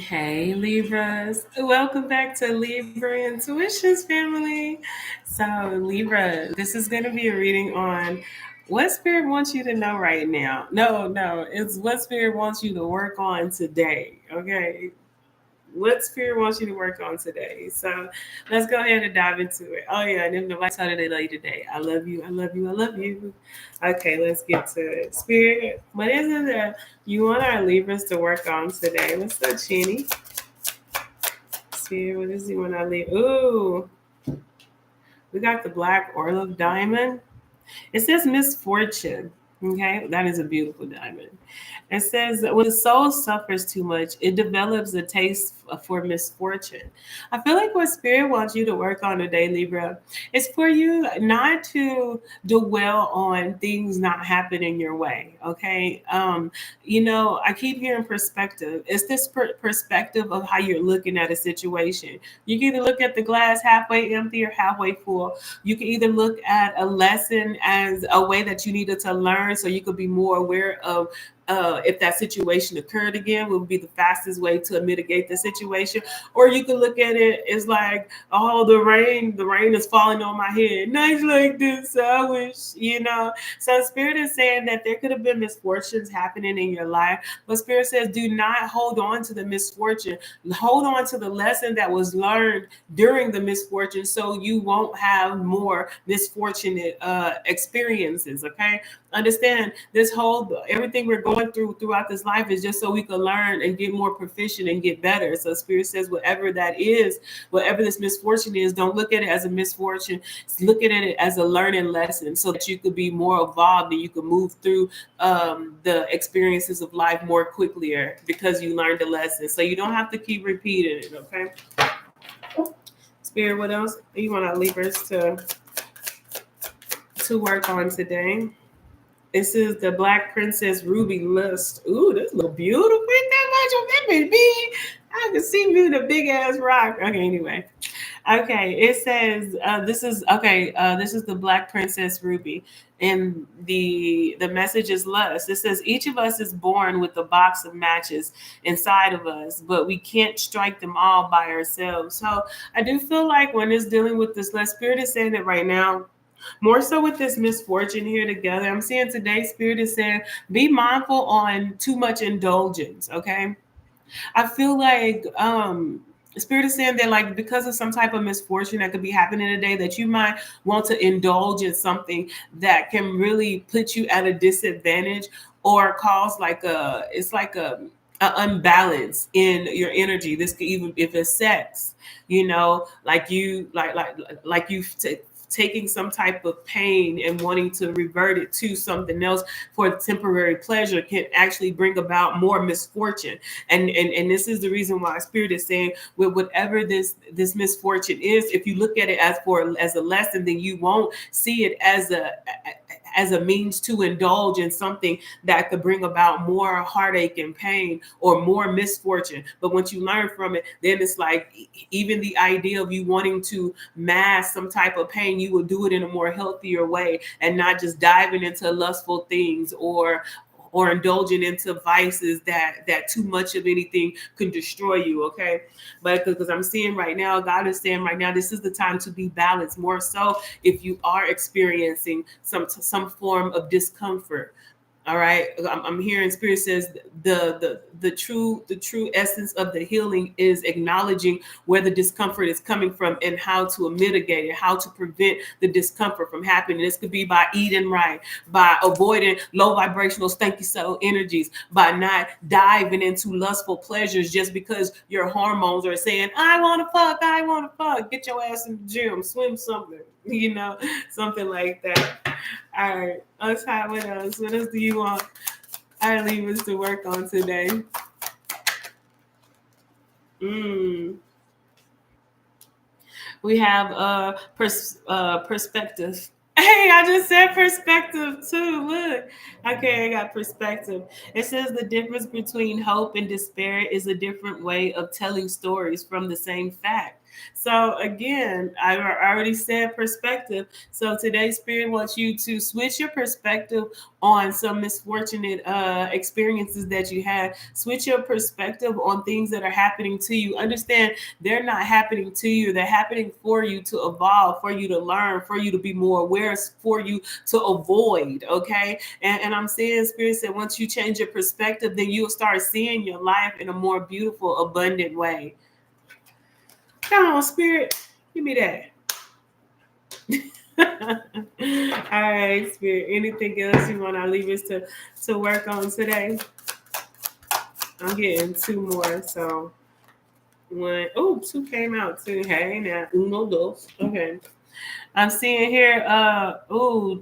Hey Libras, welcome back to Libra Intuitions family. So Libra, this is going to be a reading on what Spirit wants you to know right now. No, it's what Spirit wants you to work on today. Okay, what Spirit wants you to work on today. So let's go ahead and dive into it. Oh yeah, and if nobody told you they love you today, I love you, I love you, I love you. Okay, let's get to it. Spirit, what is it that you want our Libras to work on today? What's up, Chinny? See, what is he when I leave? Ooh, we got the black olive diamond. It says misfortune. Okay, that is a beautiful diamond. It says that when the soul suffers too much, it develops a taste for misfortune. I feel like what Spirit wants you to work on today, Libra, is for you not to dwell on things not happening your way. Okay, I keep hearing perspective. It's this perspective of how you're looking at a situation. You can either look at the glass halfway empty or halfway full. You can either look at a lesson as a way that you needed to learn so you could be more aware of if that situation occurred again, would be the fastest way to mitigate the situation. Or you could look at it as like, oh, the rain is falling on my head. Nights like this, I wish. So Spirit is saying that there could have been misfortunes happening in your life, but Spirit says, do not hold on to the misfortune. Hold on to the lesson that was learned during the misfortune so you won't have more misfortunate experiences. Okay, understand this whole everything we're going through throughout this life is just so we can learn and get more proficient and get better. So Spirit says, whatever that is, whatever this misfortune is, don't look at it as a misfortune. Look at it as a learning lesson so that you could be more evolved and you could move through the experiences of life more quickly because you learned a lesson. So you don't have to keep repeating it. Okay, Spirit, what else you want our Libras to work on today? This is the Black Princess Ruby Lust. Ooh, this look beautiful. Ain't that much on that baby? I can see me the big ass rock. Okay, anyway. Okay, it says this is the Black Princess Ruby, and the message is lust. It says each of us is born with a box of matches inside of us, but we can't strike them all by ourselves. So I do feel like when it's dealing with this lust, Spirit is saying it right now. More so with this misfortune here together. I'm seeing today, Spirit is saying, be mindful on too much indulgence. Okay. I feel like Spirit is saying that, like, because of some type of misfortune that could be happening today, that you might want to indulge in something that can really put you at a disadvantage or cause a unbalance in your energy. This could even if it's sex, like taking some type of pain and wanting to revert it to something else for temporary pleasure can actually bring about more misfortune. And this is the reason why Spirit is saying, with whatever this misfortune is, if you look at it as a lesson, then you won't see it as a means to indulge in something that could bring about more heartache and pain or more misfortune. But once you learn from it, then it's like even the idea of you wanting to mask some type of pain, you will do it in a more healthier way and not just diving into lustful things or indulging into vices that too much of anything can destroy you. Okay, but because I'm seeing right now, God is saying right now, this is the time to be balanced. More so if you are experiencing some form of discomfort. All right, I'm hearing Spirit says the true essence of the healing is acknowledging where the discomfort is coming from and how to mitigate it, how to prevent the discomfort from happening. This could be by eating right, by avoiding low vibrational stinky cell energies, by not diving into lustful pleasures just because your hormones are saying, I want to fuck, I want to fuck. Get your ass in the gym, swim something, something like that. All right, let's have what else? What else do you want our leavers to work on today? Mm. We have perspective. Hey, I just said perspective too. Look. Okay, I got perspective. It says the difference between hope and despair is a different way of telling stories from the same fact. So again, I already said perspective. So today's spirit wants you to switch your perspective on some misfortunate experiences that you had. Switch your perspective on things that are happening to you. Understand they're not happening to you. They're happening for you to evolve, for you to learn, for you to be more aware, for you to avoid. Okay. And I'm saying, Spirit said, once you change your perspective, then you'll start seeing your life in a more beautiful, abundant way. Come on, Spirit. Give me that. All right, Spirit. Anything else you want our leaders to work on today? I'm getting two more. So one, oh, two came out too. Hey, now uno dos. Okay. I'm seeing here,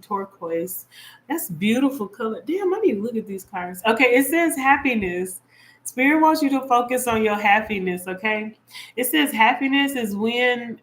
turquoise. That's beautiful color. Damn, I need to look at these cards. Okay, it says happiness. Spirit wants you to focus on your happiness, okay? It says happiness is when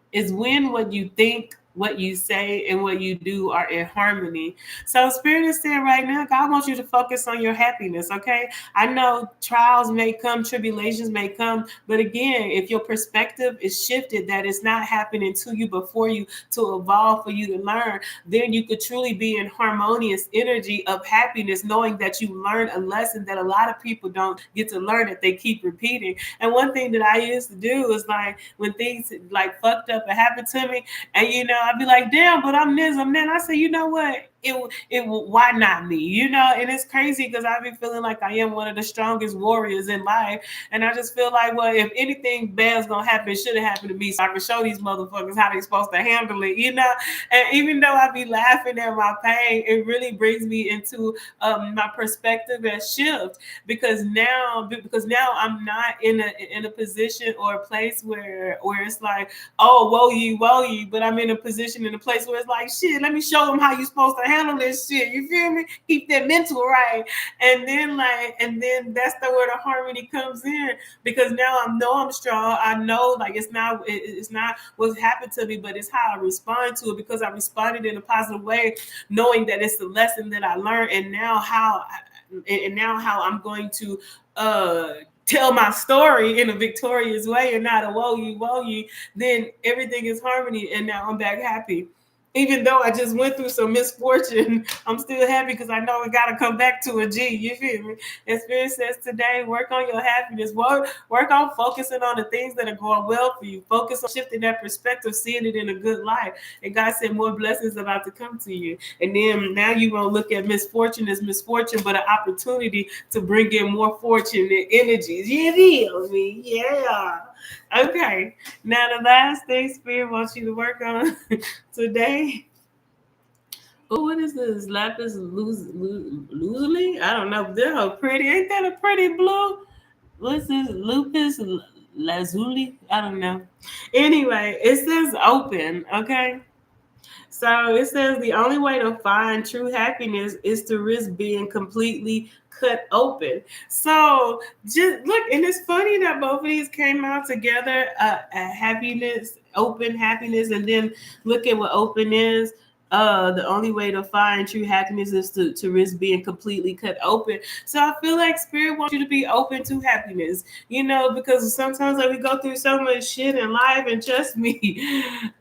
what you think, what you say, and what you do are in harmony. So Spirit is saying right now, God wants you to focus on your happiness, okay? I know trials may come, tribulations may come, but again, if your perspective is shifted, that it's not happening to you but for you to evolve, for you to learn, then you could truly be in harmonious energy of happiness, knowing that you learned a lesson that a lot of people don't get to learn, that they keep repeating. And one thing that I used to do is like when things like fucked up and happened to me, and I'd be like, damn, but I'm this, I'm that. I say, you know what? Why not me? And it's crazy because I've been feeling like I am one of the strongest warriors in life. And I just feel like, well, if anything bad's gonna happen, it should have happened to me. So I can show these motherfuckers how they're supposed to handle it, And even though I be laughing at my pain, it really brings me into my perspective and shift because now I'm not in a position or a place where it's like, oh, woe ye, but I'm in a position in a place where it's like, shit, let me show them how you supposed to handle this shit. You feel me? Keep that mental right. And then that's where the harmony comes in, because now I know I'm strong. I know like it's not what's happened to me, but it's how I respond to it, because I responded in a positive way, knowing that it's the lesson that I learned, and now how I'm going to tell my story in a victorious way and not a woe ye, then everything is harmony, and now I'm back happy. Even though I just went through some misfortune, I'm still happy because I know we got to come back to a G. You feel me? And Spirit says today, work on your happiness. Work on focusing on the things that are going well for you. Focus on shifting that perspective, seeing it in a good light. And God said more blessings about to come to you. And then now you won't look at misfortune as misfortune, but an opportunity to bring in more fortune and energies. You feel me? Yeah. Okay. Now the last thing Spirit wants you to work on today. Oh, what is this? Lapis lazuli? I don't know. They're pretty. Ain't that a pretty blue? What's this? Lupus lazuli? I don't know. Anyway, it says open. Okay. So it says the only way to find true happiness is to risk being completely cut open. So just look, and it's funny that both of these came out together. Happiness, open happiness, and then look at what open is. The only way to find true happiness is to risk being completely cut open. So I feel like Spirit wants you to be open to happiness, because sometimes like, we go through so much shit in life, and trust me,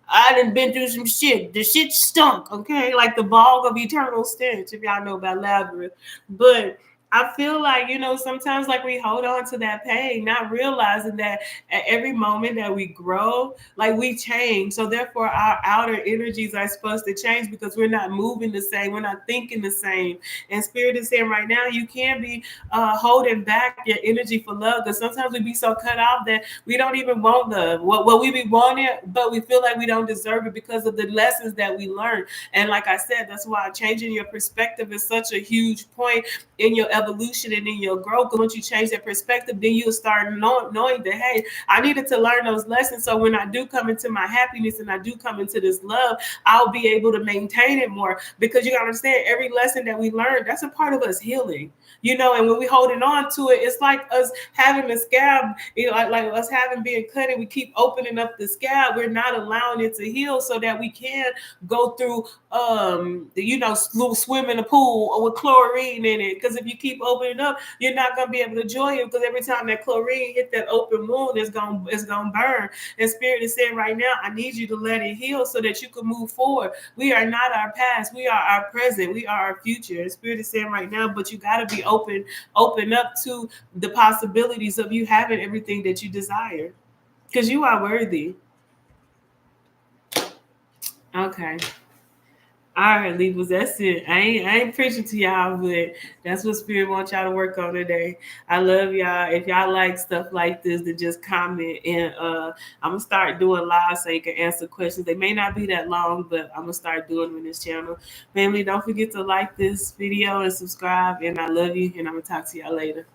I done been through some shit. The shit stunk, okay? Like the bog of eternal stench, if y'all know about Lazarus. But I feel like, sometimes like we hold on to that pain, not realizing that at every moment that we grow, like we change. So therefore our outer energies are supposed to change because we're not moving the same. We're not thinking the same. And Spirit is saying right now, you can't be holding back your energy for love, because sometimes we be so cut off that we don't even want love. What we be wanting, but we feel like we don't deserve it because of the lessons that we learned. And like I said, that's why changing your perspective is such a huge point in your evolution and in your growth. Because once you change that perspective, then you'll start knowing that, hey, I needed to learn those lessons. So when I do come into my happiness and I do come into this love, I'll be able to maintain it more. Because you got to understand, every lesson that we learn, that's a part of us healing. And when we holding on to it, it's like us having a scab, like us having being cut, and we keep opening up the scab. We're not allowing it to heal so that we can go through, swim in a pool or with chlorine in it. Because if you keep keep opening up, you're not gonna be able to enjoy it, because every time that chlorine hit that open wound, it's gonna burn. And Spirit is saying right now, I need you to let it heal so that you can move forward. We are not our past, we are our present, we are our future. And Spirit is saying right now, but you gotta be open up to the possibilities of you having everything that you desire, because you are worthy. Okay. All right, Libras, that's it. I ain't preaching to y'all, but that's what Spirit wants y'all to work on today. I love y'all. If y'all like stuff like this, then just comment, and I'm gonna start doing live so you can answer questions. They may not be that long, but I'm gonna start doing them in this channel. Family, don't forget to like this video and subscribe. And I love you, and I'm gonna talk to y'all later.